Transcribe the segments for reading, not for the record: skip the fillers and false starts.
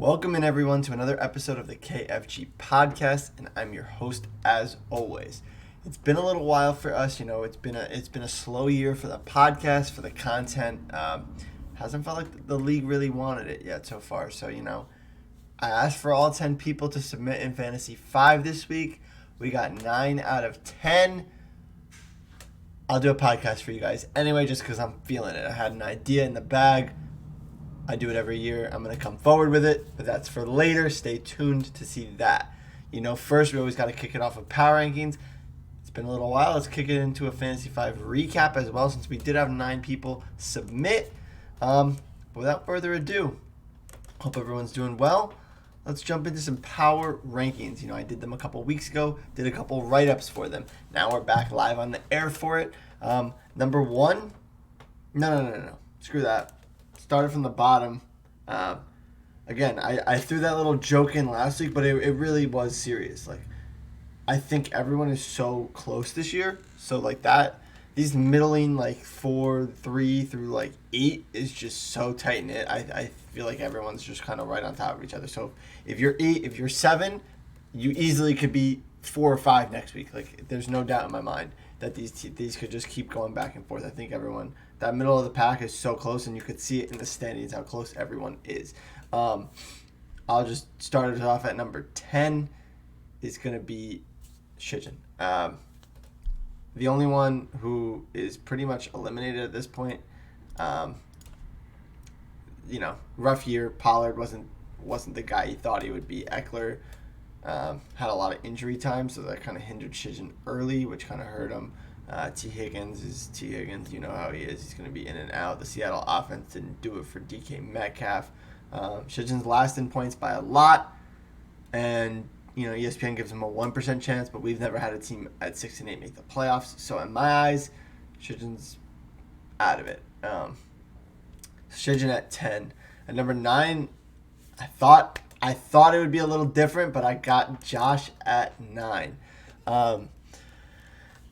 Welcome in everyone to another episode of the KFG Podcast, and I'm your host as always. It's been a little while for us, it's been a slow year for the podcast, for the content. Hasn't felt like the league really wanted it yet so far. So, I asked for all 10 people to submit in Fantasy 5 this week. We got 9 out of 10. I'll do a podcast for you guys anyway, just because I'm feeling it. I had an idea in the bag. I do it every year. I'm going to come forward with it, but that's for later. Stay tuned to see that. First, we always got to kick it off with power rankings. It's been a little while. Let's kick it into a Fantasy 5 recap as well, since we did have 9 people submit. Without further ado, hope everyone's doing well. Let's jump into some power rankings. I did them a couple weeks ago, did a couple write-ups for them. Now we're back live on the air for it. Number 1, no. Screw that. Started from the bottom. Again, I threw that little joke in last week, but it really was serious. I think everyone is so close this year. So these middling 4, 3 through 8 is just so tight knit. I feel like everyone's just kind of right on top of each other. So if you're 8, if you're 7, you easily could be 4 or 5 next week. There's no doubt in my mind that these could just keep going back and forth. I think everyone, that middle of the pack is so close, and you could see it in the standings how close everyone is. I'll just start it off at number 10 is going to be Shijen. The only one who is pretty much eliminated at this point. Rough year. Pollard wasn't the guy he thought he would be. Eckler had a lot of injury time, so that kind of hindered Shijen early, which kind of hurt him. T. Higgins is T. Higgins. You know how he is. He's going to be in and out. The Seattle offense didn't do it for DK Metcalf. Shijen's last in points by a lot, and ESPN gives him a 1% chance, but we've never had a team at 6-8 make the playoffs. So in my eyes, Shijen's out of it. Shijen at 10. At number 9, I thought it would be a little different, but I got Josh at 9.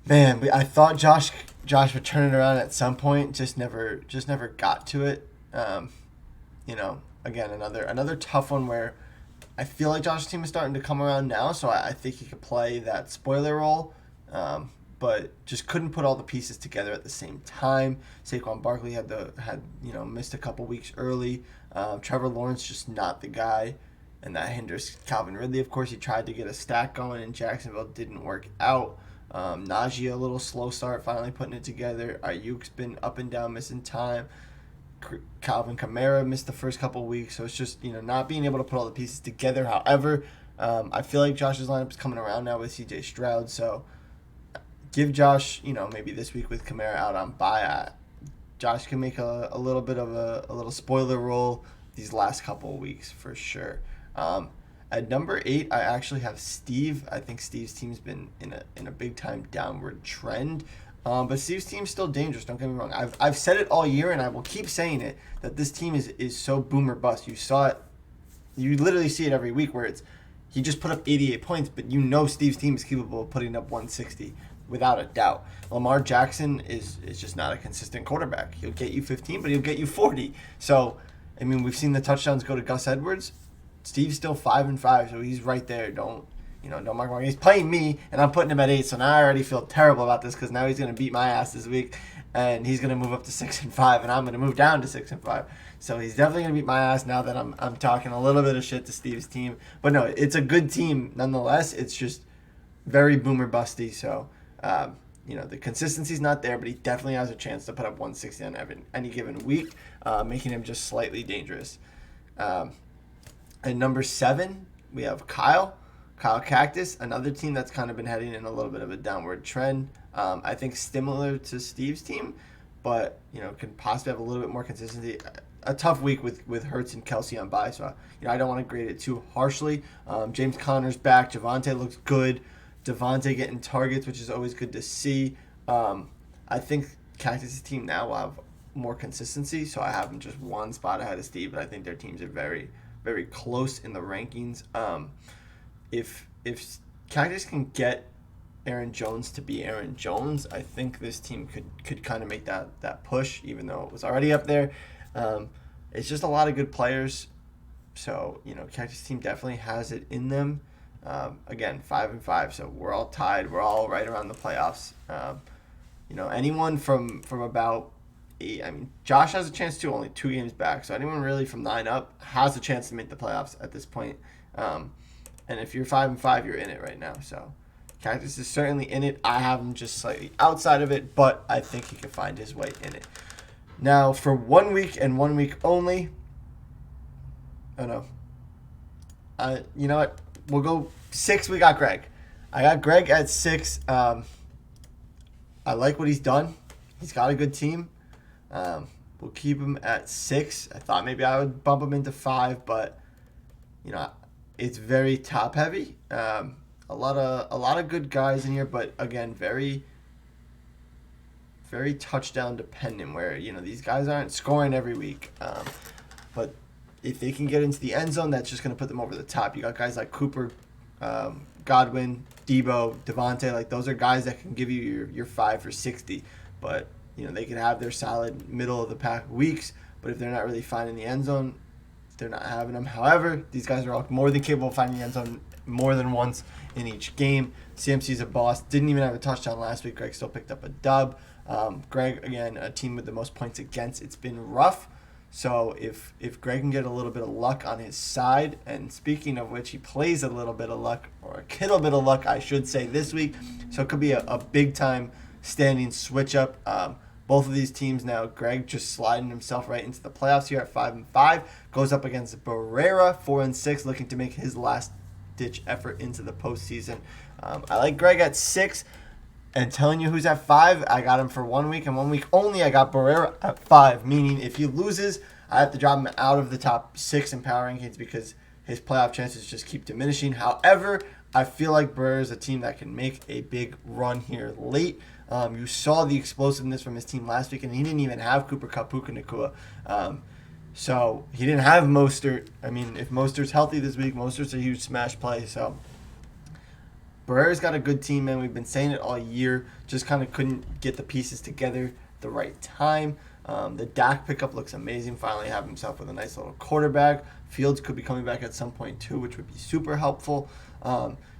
I thought Josh would turn it around at some point. Just never got to it. Again, another tough one where I feel like Josh's team is starting to come around now, so I think he could play that spoiler role, but just couldn't put all the pieces together at the same time. Saquon Barkley had missed a couple weeks early. Trevor Lawrence just not the guy, and that hinders Calvin Ridley. Of course, he tried to get a stack going in Jacksonville, didn't work out. Najee, a little slow start, finally putting it together. Ayuk's been up and down, missing time. Calvin Kamara missed the first couple weeks, so it's just not being able to put all the pieces together. However, I feel like Josh's lineup is coming around now with CJ Stroud, so give Josh maybe this week with Kamara out on bye. Josh can make a little bit of a little spoiler role these last couple of weeks for sure. At number 8, I actually have Steve. I think Steve's team's been in a big time downward trend. But Steve's team's still dangerous, don't get me wrong. I've said it all year, and I will keep saying it, that this team is so boom or bust. You saw it. You literally see it every week where he just put up 88 points, but Steve's team is capable of putting up 160 without a doubt. Lamar Jackson is just not a consistent quarterback. He'll get you 15, but he'll get you 40. So, we've seen the touchdowns go to Gus Edwards. Steve's still 5-5, so he's right there. Don't mark my wrong. He's playing me, and I'm putting him at 8, so now I already feel terrible about this because now he's going to beat my ass this week, and he's going to move up to 6-5, and I'm going to move down to 6-5. So he's definitely going to beat my ass now that I'm talking a little bit of shit to Steve's team. But no, it's a good team nonetheless. It's just very boomer busty. So the consistency's not there, but he definitely has a chance to put up 160 on any given week, making him just slightly dangerous. At number 7, we have Kyle Cactus, another team that's kind of been heading in a little bit of a downward trend. I think similar to Steve's team, but can possibly have a little bit more consistency. A tough week with Hurts and Kelsey on bye, so I don't want to grade it too harshly. James Conner's back. Javonte looks good. Devontae getting targets, which is always good to see. I think Cactus' team now will have more consistency, so I have them just one spot ahead of Steve, but I think their teams are very, very close in the rankings. If Cactus can get Aaron Jones to be Aaron Jones, I think this team could kind of make that push, even though it was already up there. It's just a lot of good players. So, Cactus team definitely has it in them. Again, 5-5, so we're all tied. We're all right around the playoffs. Anyone from about 8. I mean, Josh has a chance too, only 2 games back. So anyone really from 9 up has a chance to make the playoffs at this point. And if you're 5-5, you're in it right now. So Cactus is certainly in it. I have him just slightly outside of it, but I think he can find his way in it. Now, for 1 week and 1 week only. Oh no. You know what? We'll go 6. We got Greg. I got Greg at 6. I like what he's done. He's got a good team. We'll keep him at 6. I thought maybe I would bump him into 5, but it's very top heavy. A lot of good guys in here, but again, very very touchdown dependent. Where these guys aren't scoring every week, but if they can get into the end zone, that's just going to put them over the top. You got guys like Cooper, Godwin, Debo, Devontae. Like, those are guys that can give you your 5 for 60. But, they can have their solid middle-of-the-pack weeks. But if they're not really finding the end zone, they're not having them. However, these guys are all more than capable of finding the end zone more than once in each game. CMC's a boss. Didn't even have a touchdown last week. Greg still picked up a dub. Greg, again, a team with the most points against. It's been rough. So if Greg can get a little bit of luck on his side, and speaking of which, he plays a little bit of luck, or a kittle bit of luck, I should say, this week. So it could be a big-time standing switch-up. Both of these teams now, Greg just sliding himself right into the playoffs here at 5-5. Goes up against Barrera, 4-6, looking to make his last-ditch effort into the postseason. I like Greg at 6. And telling you who's at 5, I got him for 1 week, and 1 week only I got Barrera at 5, meaning if he loses, I have to drop him out of the top 6 in power rankings because his playoff chances just keep diminishing. However, I feel like Barrera is a team that can make a big run here late. You saw the explosiveness from his team last week, and he didn't even have Cooper Kupp, Puka Nacua. So he didn't have Mostert. I mean, if Mostert's healthy this week, Mostert's a huge smash play, so Barrera's got a good team, man. We've been saying it all year. Just kind of couldn't get the pieces together at the right time. The Dak pickup looks amazing. Finally have himself with a nice little quarterback. Fields could be coming back at some point too, which would be super helpful.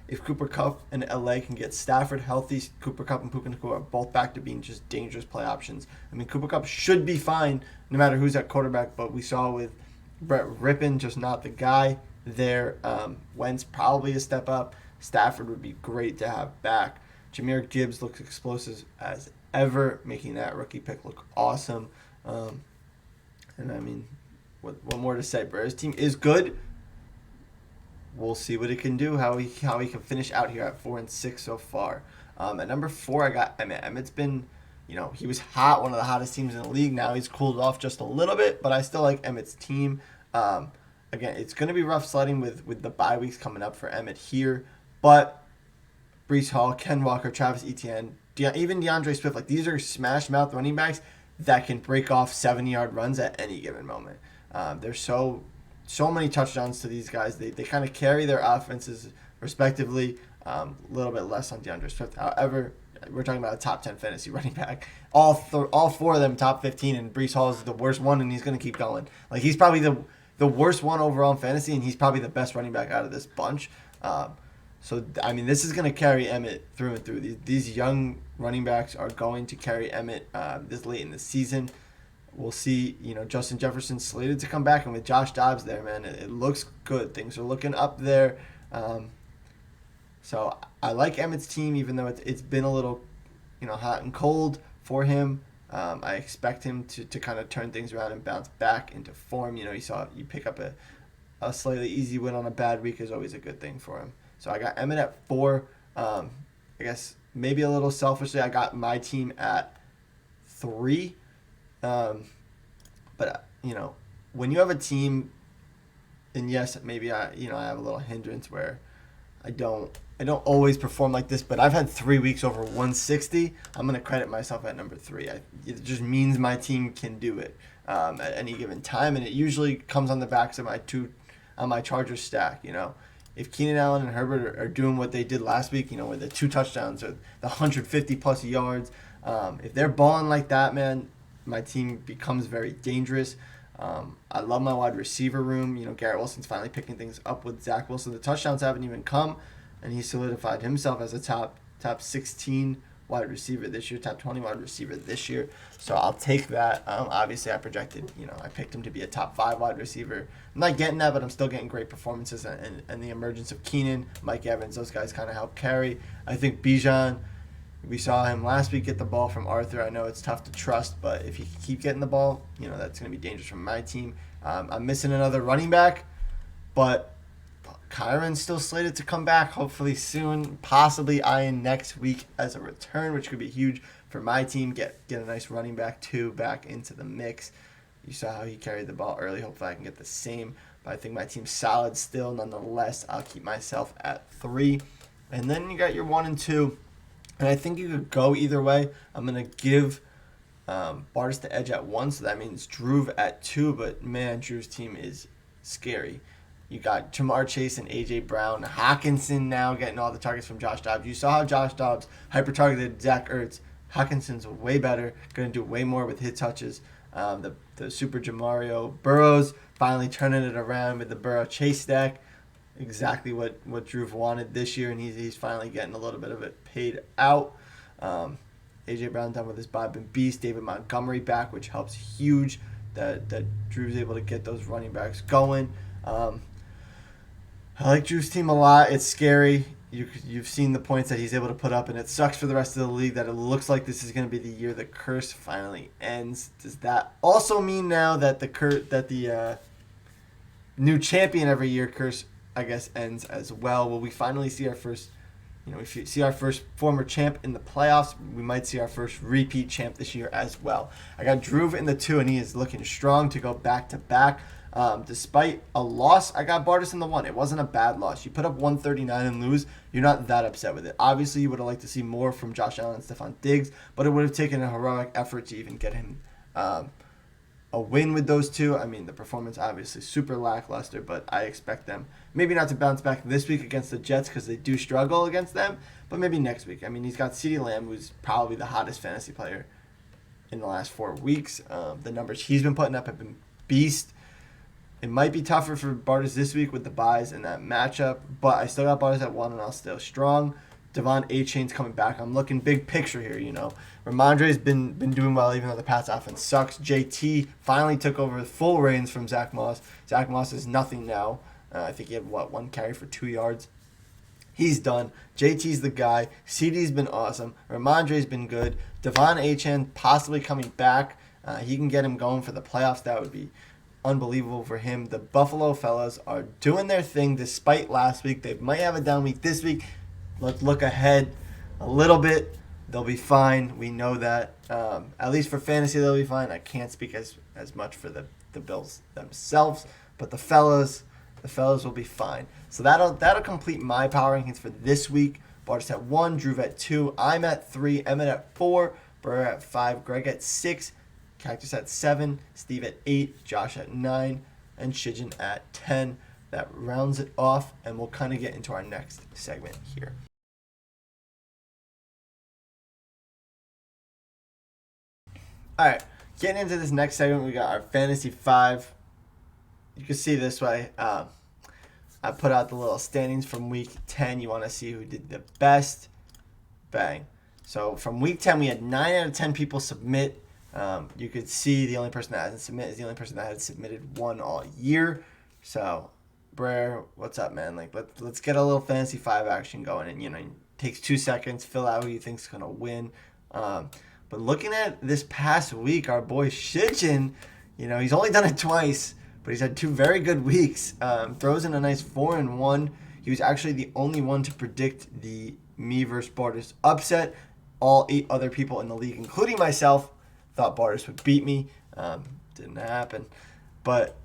If Cooper Kupp and LA can get Stafford healthy, Cooper Kupp and Puka Nacua are both back to being just dangerous play options. I mean, Cooper Kupp should be fine no matter who's at quarterback, but we saw with Brett Rippon, just not the guy there. Wentz probably a step up. Stafford would be great to have back. Jahmyr Gibbs looks explosive as ever, making that rookie pick look awesome. And I mean, what more to say? Barrera's team is good. We'll see what it can do, how he can finish out here at 4-6 so far. At number 4, I got Emmett. Emmett's been, he was hot, one of the hottest teams in the league. Now he's cooled off just a little bit, but I still like Emmett's team. Again, it's going to be rough sledding with the bye weeks coming up for Emmett here. But Breece Hall, Ken Walker, Travis Etienne, even DeAndre Swift, like, these are smash mouth running backs that can break off 70-yard runs at any given moment. There's so many touchdowns to these guys. They kind of carry their offenses respectively. A little bit less on DeAndre Swift. However, we're talking about a top 10 fantasy running back. All 4 of them top 15, and Breece Hall is the worst one, and he's going to keep going. Like, he's probably the worst one overall in fantasy, and he's probably the best running back out of this bunch. So, I mean, this is going to carry Emmett through and through. These young running backs are going to carry Emmett this late in the season. We'll see, Justin Jefferson slated to come back, and with Josh Dobbs there, man, it looks good. Things are looking up there. So I like Emmett's team, even though it's been a little, hot and cold for him. I expect him to kind of turn things around and bounce back into form. You pick up a slightly easy win on a bad week is always a good thing for him. So I got Emmett at 4. I guess maybe a little selfishly, I got my team at 3. But when you have a team, and yes, maybe I have a little hindrance where I don't always perform like this, but I've had 3 weeks over 160. I'm going to credit myself at number 3. It just means my team can do it at any given time, and it usually comes on the backs of my Chargers stack. If Keenan Allen and Herbert are doing what they did last week, with the 2 touchdowns or the 150-plus yards, if they're balling like that, man, my team becomes very dangerous. I love my wide receiver room. Garrett Wilson's finally picking things up with Zach Wilson. The touchdowns haven't even come, and he solidified himself as a top 16 wide receiver this year, top 20 wide receiver this year. So I'll take that. Obviously, I picked him to be a top 5 wide receiver. I'm not getting that, but I'm still getting great performances, and the emergence of Keenan, Mike Evans, those guys kind of help carry. I think Bijan, we saw him last week get the ball from Arthur. I know it's tough to trust, but if he can keep getting the ball, that's going to be dangerous for my team. I'm missing another running back, but Kyron's still slated to come back hopefully soon, possibly eyeing next week as a return, which could be huge for my team. Get a nice running back too back into the mix. You saw how he carried the ball early. Hopefully I can get the same, but I think my team's solid still. Nonetheless, I'll keep myself at 3. And then you got your 1 and 2, and I think you could go either way. I'm going to give Bartis the edge at 1, so that means Drew at 2, but man, Drew's team is scary. You got Jamar Chase and A.J. Brown. Hawkinson now getting all the targets from Josh Dobbs. You saw how Josh Dobbs hyper-targeted Zach Ertz. Hawkinson's way better, going to do way more with his touches. The Super Jamario Burrows finally turning it around with the Burrow Chase stack. Exactly what Drew wanted this year, and he's finally getting a little bit of it paid out. A.J. Brown done with his Bob and Beast. David Montgomery back, which helps huge that Drew's able to get those running backs going. I like Drew's team a lot. It's scary. You've seen the points that he's able to put up, and it sucks for the rest of the league that it looks like this is going to be the year the curse finally ends. Does that also mean now that the new champion every year curse, I guess, ends as well? Will we finally see our first, if you see our first former champ in the playoffs, we might see our first repeat champ this year as well. I got Drew in the 2, and he is looking strong to go back to back. Despite a loss, I got Bartis in the 1. It wasn't a bad loss. You put up 139 and lose, you're not that upset with it. Obviously, you would have liked to see more from Josh Allen and Stephon Diggs, but it would have taken a heroic effort to even get him a win with those two. I mean, the performance obviously super lackluster, but I expect them maybe not to bounce back this week against the Jets because they do struggle against them, but maybe next week. I mean, he's got CeeDee Lamb, who's probably the hottest fantasy player in the last 4 weeks. The numbers he's been putting up have been beast. It might be tougher for Bartis this week with the buys in that matchup, but I still got Bartis at 1, and I'll stay strong. Devon A-Chain's coming back. I'm looking big picture here, Ramondre's been doing well, even though the Pats offense sucks. JT finally took over the full reins from Zach Moss. Zach Moss is nothing now. I think he had, 1 carry for 2 yards. He's done. JT's the guy. CD's been awesome. Ramondre's been good. Devon A-Chain possibly coming back. He can get him going for the playoffs. That would be unbelievable for him. The Buffalo fellas are doing their thing despite last week. They might have a down week this week. Let's look ahead a little bit. They'll be fine. We know that. At least for fantasy, they'll be fine. I can't speak as much for the Bills themselves, but the fellas will be fine. So that'll complete my power rankings for this week. Bartis at 1, Drew at 2, I'm at 3, Emmett at 4, Burr at 5, Greg at 6, Cactus at 7, Steve at 8, Josh at 9, and Shijin at 10. That rounds it off, and we'll kind of get into our next segment here. All right, getting into this next segment, we got our Fantasy 5. You can see this way. I put out the little standings from Week 10. You want to see who did the best. Bang. So from Week 10, we had 9 out of 10 people submit. You could see the only person that hasn't submitted is the only person that had submitted 1 all year. So, Brer, what's up, man? Let's get a little Fantasy 5 action going. And, it takes 2 seconds. Fill out who you think's going to win. But looking at this past week, our boy Shijin, he's only done it twice, but he's had 2 very good weeks. Throws in a nice 4-1. He was actually the only one to predict the me versus Bartis upset. All 8 other people in the league, including myself, thought Bartis would beat me. Didn't happen. But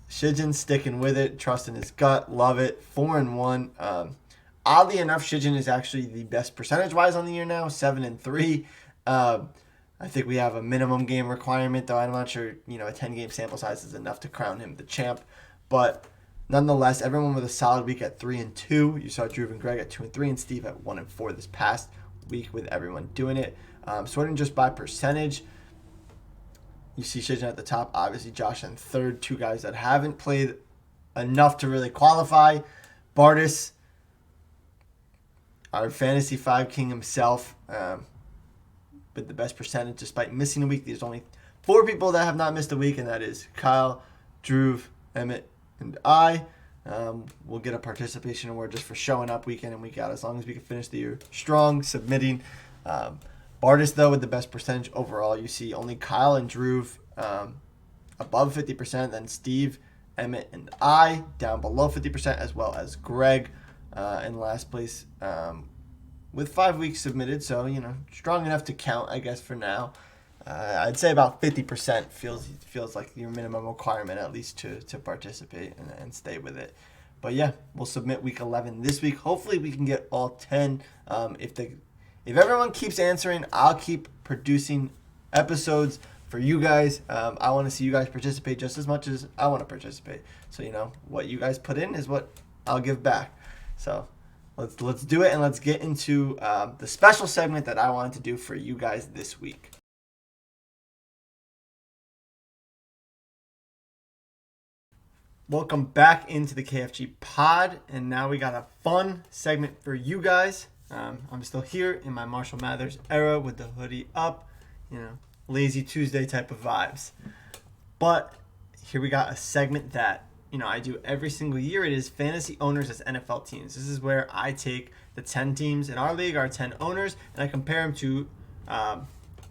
Shijin's sticking with it, trusting his gut, love it. 4-1. Oddly enough, Shijin is actually the best percentage-wise on the year now, 7-3. I think we have a minimum game requirement, though I'm not sure, a 10-game sample size is enough to crown him the champ. But nonetheless, everyone with a solid week at 3-2. You saw Drew and Greg at 2-3 and Steve at 1-4 this past week with everyone doing it. Sorting just by percentage, You see Shajan at the top, obviously Josh in third, two guys that haven't played enough to really qualify. Bardis, our Fantasy 5 King himself, with the best percentage despite missing a week. There's only 4 people that have not missed a week, and that is Kyle, Drew, Emmett, and I. We'll get a participation award just for showing up week in and week out, as long as we can finish the year strong, submitting. Bardis, though, with the best percentage overall. You see only Kyle and Drew above 50%, then Steve, Emmett, and I down below 50%, as well as Greg in last place with 5 weeks submitted. So, strong enough to count, I guess, for now. I'd say about 50% feels like your minimum requirement, at least, to participate and stay with it. But yeah, we'll submit week 11 this week. Hopefully we can get all 10. If everyone keeps answering, I'll keep producing episodes for you guys. I want to see you guys participate just as much as I want to participate. So, what you guys put in is what I'll give back. So let's do it, and let's get into the special segment that I wanted to do for you guys this week. Welcome back into the KFG Pod, and now we got a fun segment for you guys. I'm still here in my Marshall Mathers era with the hoodie up, lazy Tuesday type of vibes. But here we got a segment that, I do every single year. It is Fantasy Owners as NFL Teams. This is where I take the 10 teams in our league, our 10 owners, and I compare them to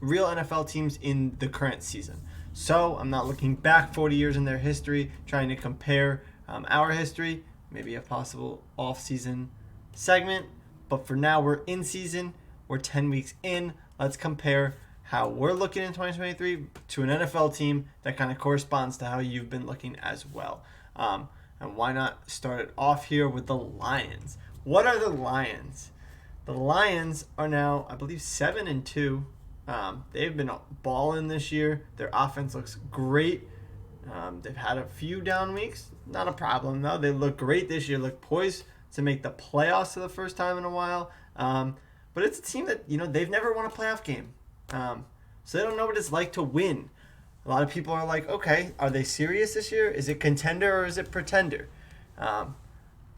real NFL teams in the current season. So I'm not looking back 40 years in their history, trying to compare our history, maybe a possible off-season segment. But for now, we're in season. We're 10 weeks in. Let's compare how we're looking in 2023 to an NFL team that kind of corresponds to how you've been looking as well. And why not start it off here with the Lions? What are the Lions? The Lions are now, I believe, 7-2. They've been balling this year. Their offense looks great. They've had a few down weeks. Not a problem, though. They look great this year. Look poised to make the playoffs for the first time in a while. But it's a team that, they've never won a playoff game. So they don't know what it's like to win. A lot of people are like, okay, are they serious this year? Is it contender or is it pretender? And,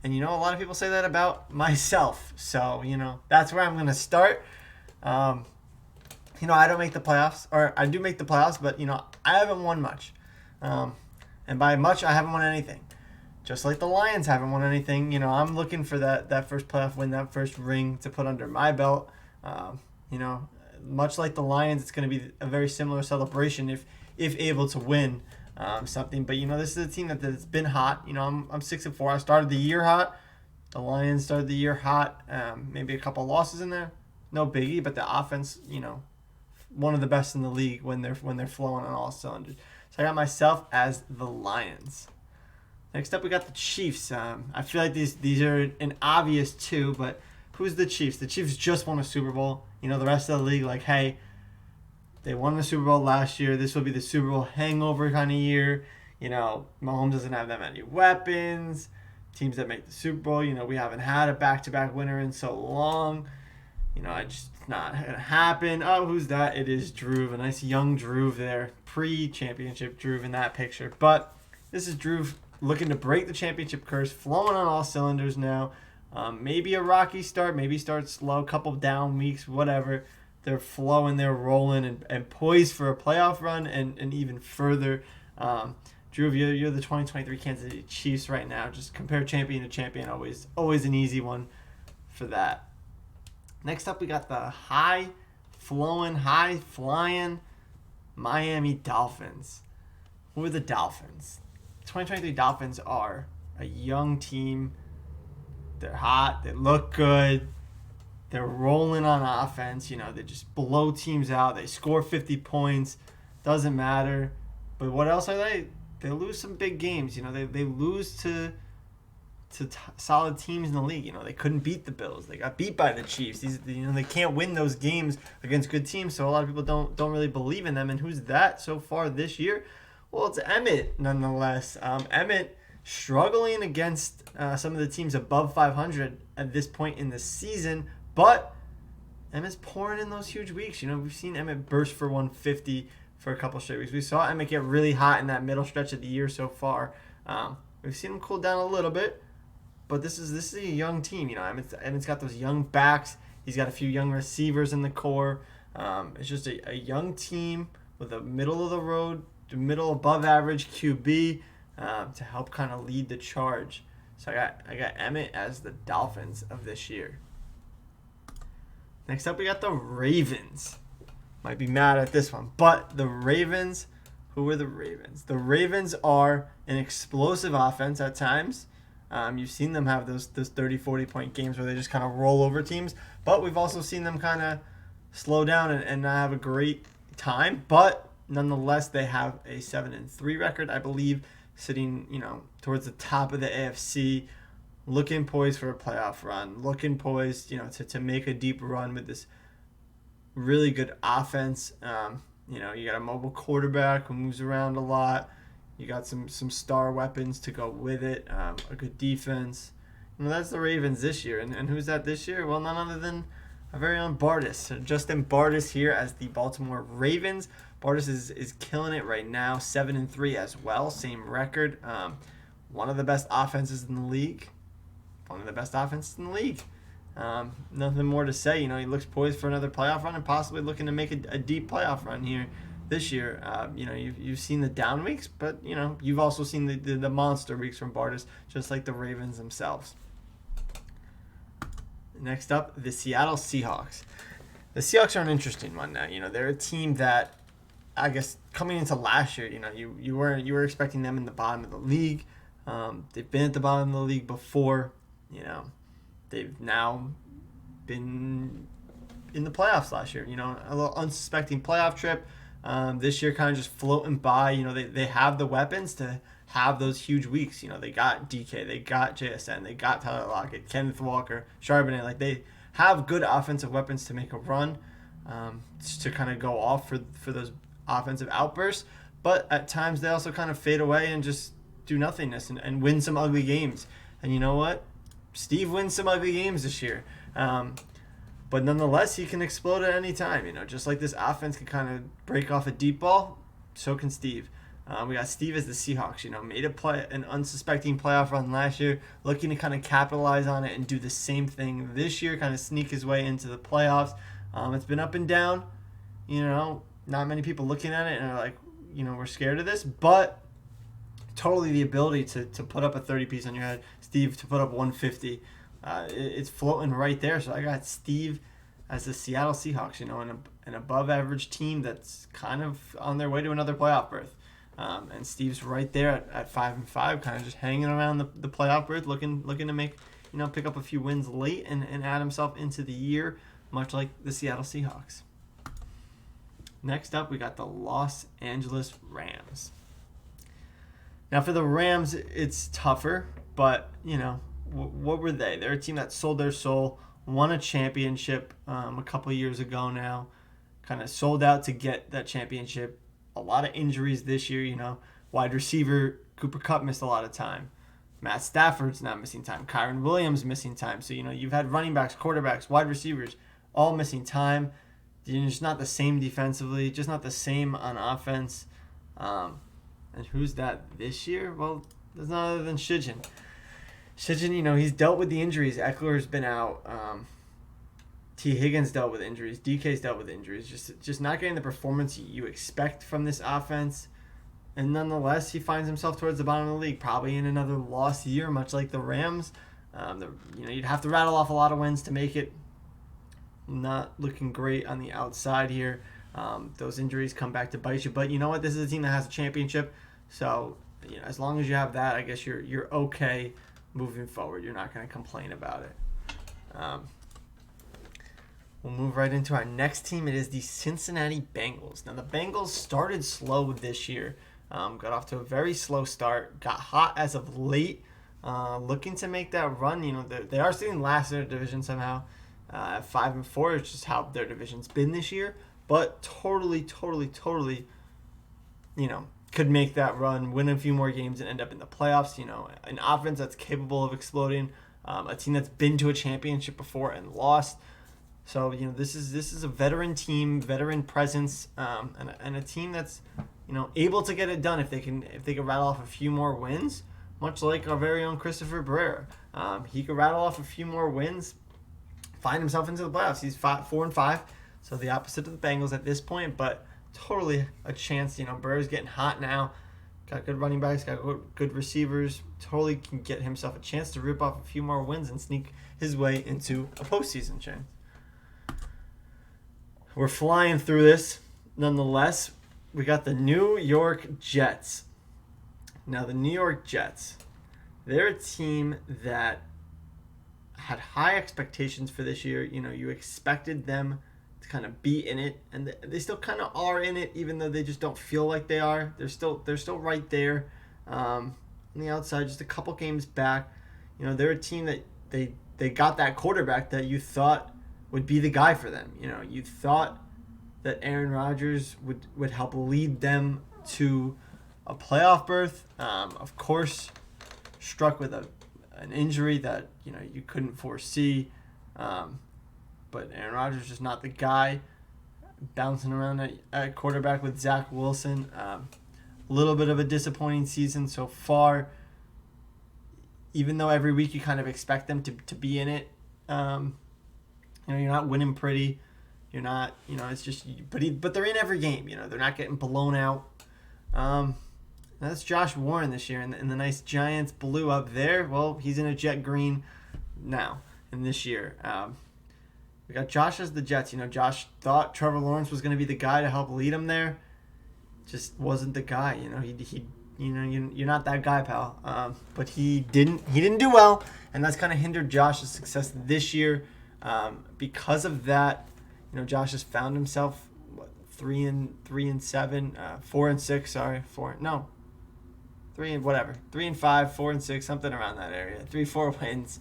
a lot of people say that about myself. So, that's where I'm going to start. I don't make the playoffs, or I do make the playoffs, but, I haven't won much. And by much, I haven't won anything. Just like the Lions haven't won anything, I'm looking for that first playoff win, that first ring to put under my belt. Much like the Lions, it's going to be a very similar celebration if able to win something. But, this is a team that's been hot. I'm 6-4. I started the year hot. The Lions started the year hot. Maybe a couple losses in there. No biggie, but the offense, one of the best in the league when they're flowing on all cylinders. So I got myself as the Lions. Next up, we got the Chiefs. I feel like these are an obvious two, but who's the Chiefs? The Chiefs just won a Super Bowl. The rest of the league, like, hey, they won the Super Bowl last year. This will be the Super Bowl hangover kind of year. Mahomes doesn't have that many weapons. Teams that make the Super Bowl, we haven't had a back-to-back winner in so long. It's not going to happen. Oh, who's that? It is Drew, a nice young Drew there. Pre-championship Drew in that picture. But this is Drew looking to break the championship curse, flowing on all cylinders now. Maybe a rocky start, maybe start slow, couple down weeks, whatever. They're flowing, they're rolling, and poised for a playoff run and even further. Drew, you're the 2023 Kansas City Chiefs right now. Just compare champion to champion, always an easy one for that. Next up, we got the high-flowing, high-flying Miami Dolphins. Who are the Dolphins? 2023 Dolphins are a young team. They're hot. They look good. They're rolling on offense. They just blow teams out. They score 50 points. Doesn't matter. But what else are they? They lose some big games. They lose to solid teams in the league. They couldn't beat the Bills. They got beat by the Chiefs. They can't win those games against good teams. So a lot of people don't really believe in them. And who's that so far this year? Well, it's Emmett, nonetheless. Emmett struggling against some of the teams above 500 at this point in the season, but Emmett's pouring in those huge weeks. We've seen Emmett burst for 150, for a couple straight weeks. We saw Emmett get really hot in that middle stretch of the year so far. We've seen him cool down a little bit, but this is a young team. Emmett's got those young backs. He's got a few young receivers in the core. It's just a young team with a middle above average QB to help kind of lead the charge. So I got Emmett as the Dolphins of this year. Next up, we got the Ravens. Might be mad at this one, but the Ravens. Who are the Ravens? The Ravens are an explosive offense at times. You've seen them have those 30, 40-point games where they just kind of roll over teams, but we've also seen them kind of slow down and not have a great time. But nonetheless, they have a 7-3 record, I believe, sitting towards the top of the AFC, looking poised for a playoff run, looking poised to make a deep run with this really good offense. You got a mobile quarterback who moves around a lot. You got some star weapons to go with it. A good defense. That's the Ravens this year. And who's that this year? Well, none other than our very own Bardis. So Justin Bardis here as the Baltimore Ravens. Bardis is killing it right now. 7-3 as well. Same record. One of the best offenses in the league. Nothing more to say. He looks poised for another playoff run and possibly looking to make a deep playoff run here this year. You've seen the down weeks, but you've also seen the monster weeks from Bardis, just like the Ravens themselves. Next up, the Seattle Seahawks. The Seahawks are an interesting one now. They're a team that, I guess, coming into last year, you were expecting them in the bottom of the league. They've been at the bottom of the league before. They've now been in the playoffs last year. A little unsuspecting playoff trip. This year kind of just floating by. They have the weapons to have those huge weeks. They got DK, they got JSN, they got Tyler Lockett, Kenneth Walker, Charbonnet. They have good offensive weapons to make a run, to kind of go off for those offensive outbursts. But at times they also kind of fade away and just do nothingness and win some ugly games. And you know what? Steve wins some ugly games this year. But nonetheless, he can explode at any time. Just like this offense can kind of break off a deep ball, so can Steve. We got Steve as the Seahawks. Made an unsuspecting playoff run last year, looking to kind of capitalize on it and do the same thing this year, kind of sneak his way into the playoffs. It's been up and down. Not many people looking at it and are like, we're scared of this, but totally the ability to put up a 30-piece on your head, Steve to put up 150. It's floating right there. So I got Steve as the Seattle Seahawks, an above-average team that's kind of on their way to another playoff berth. And Steve's right there at 5-5, kind of just hanging around the playoff berth, looking to make, pick up a few wins late and add himself into the year, much like the Seattle Seahawks. Next up, we got the Los Angeles Rams. Now, for the Rams, it's tougher, but, what were they? They're a team that sold their soul, won a championship a couple years ago now, kind of sold out to get that championship. A lot of injuries this year, Wide receiver Cooper Kupp missed a lot of time. Matt Stafford's not missing time. Kyron Williams missing time. So, you've had running backs, quarterbacks, wide receivers all missing time. Just not the same defensively, just not the same on offense. And who's that this year? Well, there's none other than Shijin. Shijin, he's dealt with the injuries. Eckler's been out. T. Higgins dealt with injuries. DK's dealt with injuries. Just not getting the performance you expect from this offense. And nonetheless, he finds himself towards the bottom of the league, probably in another lost year, much like the Rams. You'd have to rattle off a lot of wins to make it. Not looking great on the outside here. Those injuries come back to bite you. But you know what? This is a team that has a championship. So, as long as you have that, I guess you're okay moving forward. You're not going to complain about it. We'll move right into our next team. It is the Cincinnati Bengals. Now, the Bengals started slow this year. Got off to a very slow start. Got hot as of late. Looking to make that run. They are sitting last in their division somehow. At 5-4, it's just how their division's been this year. But totally, could make that run, win a few more games, and end up in the playoffs. An offense that's capable of exploding. A team that's been to a championship before and lost. So this is a veteran team, veteran presence, and a team that's able to get it done if they can rattle off a few more wins, much like our very own Christopher Barrera. He could rattle off a few more wins, find himself into the playoffs. He's 4-5, so the opposite of the Bengals at this point, but totally a chance. Barrera's getting hot now. Got good running backs, got good receivers. Totally can get himself a chance to rip off a few more wins and sneak his way into a postseason chance. We're flying through this. Nonetheless, we got the New York Jets. Now, the New York Jets, they're a team that had high expectations for this year. You expected them to kind of be in it, and they still kind of are in it, even though they just don't feel like they are. They're still right there on the outside, just a couple games back. They're a team that they got that quarterback that you thought would be the guy for them. You thought that Aaron Rodgers would help lead them to a playoff berth. Of course, struck with an injury that you couldn't foresee. But Aaron Rodgers is just not the guy. Bouncing around at quarterback with Zach Wilson. A little bit of a disappointing season so far. Even though every week you kind of expect them to be in it. You're not winning pretty. You're not, it's just, but they're in every game. They're not getting blown out. That's Josh Warren this year, and the nice Giants blue up there. Well, he's in a jet green now in this year. We got Josh as the Jets. Josh thought Trevor Lawrence was going to be the guy to help lead him there. Just wasn't the guy. You're not that guy, pal. But he didn't do well, and that's kind of hindered Josh's success this year. Because of that, Josh has found himself 3-7, 4-6. Sorry, 3-5, 4-6, something around that area. 3-4 wins.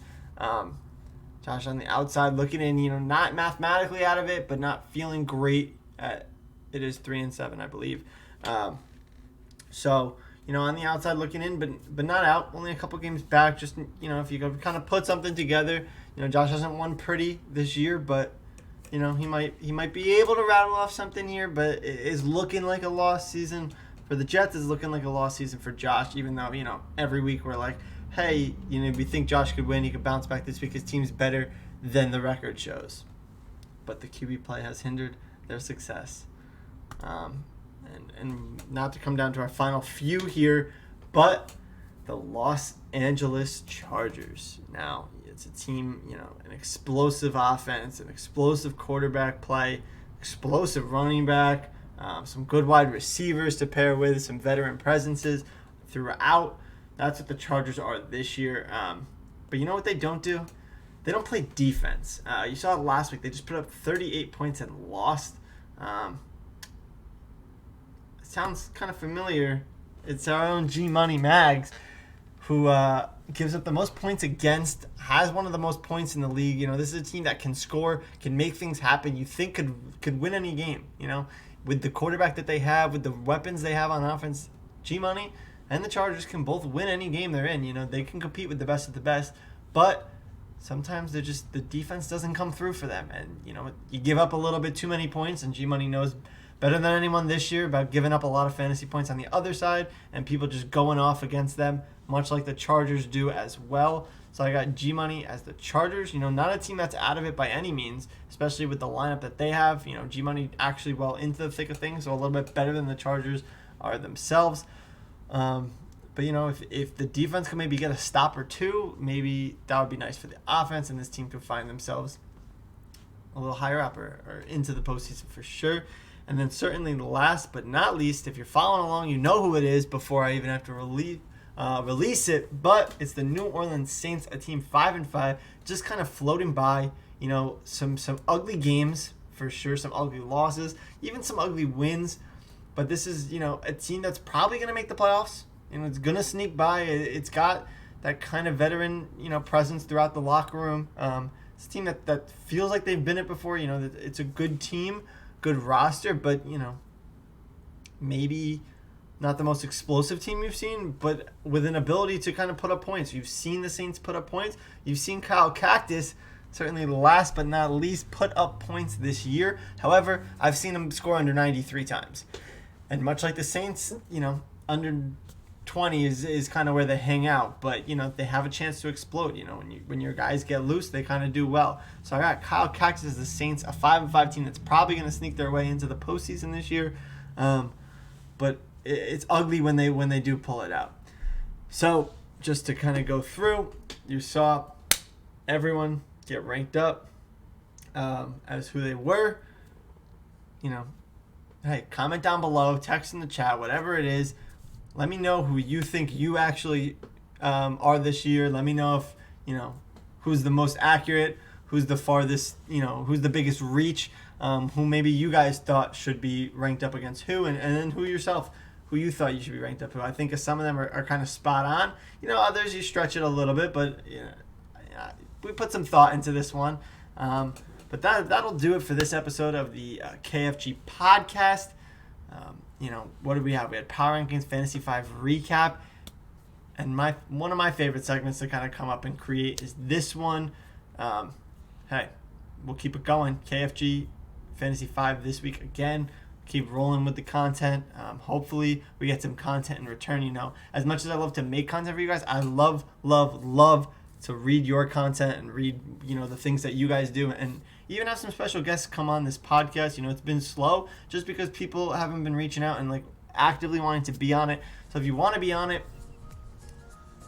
Josh on the outside looking in, not mathematically out of it, but not feeling great. It is 3-7, I believe. So on the outside looking in, but not out. Only a couple games back. Just if you kind of put something together. Josh hasn't won pretty this year, but he might be able to rattle off something here. But it is looking like a lost season for the Jets. Is looking like a lost season for Josh. Even though every week we're like, hey, we think Josh could win. He could bounce back this week. His team's better than the record shows. But the QB play has hindered their success. And not to come down to our final few here, but the Los Angeles Chargers. Now, it's a team, an explosive offense, an explosive quarterback play, explosive running back, some good wide receivers to pair with, some veteran presences throughout. That's what the Chargers are this year. But you know what they don't do? They don't play defense. You saw it last week. They just put up 38 points and lost. Sounds kind of familiar. It's our own G Money Mags, who gives up the most points against, has one of the most points in the league. This is a team that can score, can make things happen. You think could win any game. With the quarterback that they have, with the weapons they have on offense, G Money and the Chargers can both win any game they're in. They can compete with the best of the best, but sometimes the defense doesn't come through for them, and you give up a little bit too many points, and G Money knows better than anyone this year about giving up a lot of fantasy points on the other side and people just going off against them, much like the Chargers do as well. So I got G Money as the Chargers. Not a team that's out of it by any means, especially with the lineup that they have. G Money actually well into the thick of things, so a little bit better than the Chargers are themselves. But if the defense can maybe get a stop or two, maybe that would be nice for the offense, and this team could find themselves a little higher up or into the postseason for sure. And then certainly last but not least, if you're following along, you know who it is before I even have to release it. But it's the New Orleans Saints, a team 5-5, just kind of floating by. Some ugly games for sure, some ugly losses, even some ugly wins. But this is a team that's probably going to make the playoffs. It's going to sneak by. It's got that kind of veteran presence throughout the locker room. It's a team that feels like they've been it before. It's a good team. Good roster, but maybe not the most explosive team you've seen, but with an ability to kind of put up points. You've seen the Saints put up points. You've seen Kyle Cactus certainly last but not least, put up points this year. However, I've seen them score under 93 times. And much like the Saints, under 20 is kind of where they hang out. But, they have a chance to explode. When your guys get loose, they kind of do well. So I got Kyle Cactus as the Saints, a 5-5 team that's probably going to sneak their way into the postseason this year. But it's ugly when they do pull it out. So just to kind of go through, you saw everyone get ranked up as who they were. Hey, comment down below, text in the chat, whatever it is. Let me know who you think you actually are this year. Let me know if, who's the most accurate, who's the farthest, who's the biggest reach, who maybe you guys thought should be ranked up against who, and then who you thought you should be ranked up to. I think some of them are kind of spot on. Others you stretch it a little bit, but we put some thought into this one. But that'll do it for this episode of the KFG podcast. What did we have? We had Power Rankings Fantasy 5 recap. And one of my favorite segments to kind of come up and create is this one. Hey, we'll keep it going. KFG Fantasy 5 this week again. Keep rolling with the content. Hopefully we get some content in return. As much as I love to make content for you guys, I love to read your content and read, the things that you guys do, and even have some special guests come on this podcast. It's been slow just because people haven't been reaching out and actively wanting to be on it. So if you want to be on it,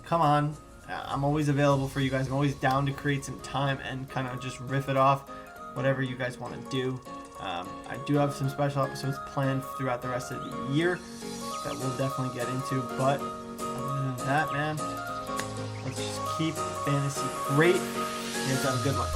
come on. I'm always available for you guys. I'm always down to create some time and kind of just riff it off, whatever you guys want to do. I do have some special episodes planned throughout the rest of the year that we'll definitely get into. But other than that, man, let's just keep fantasy great. You guys have a good one.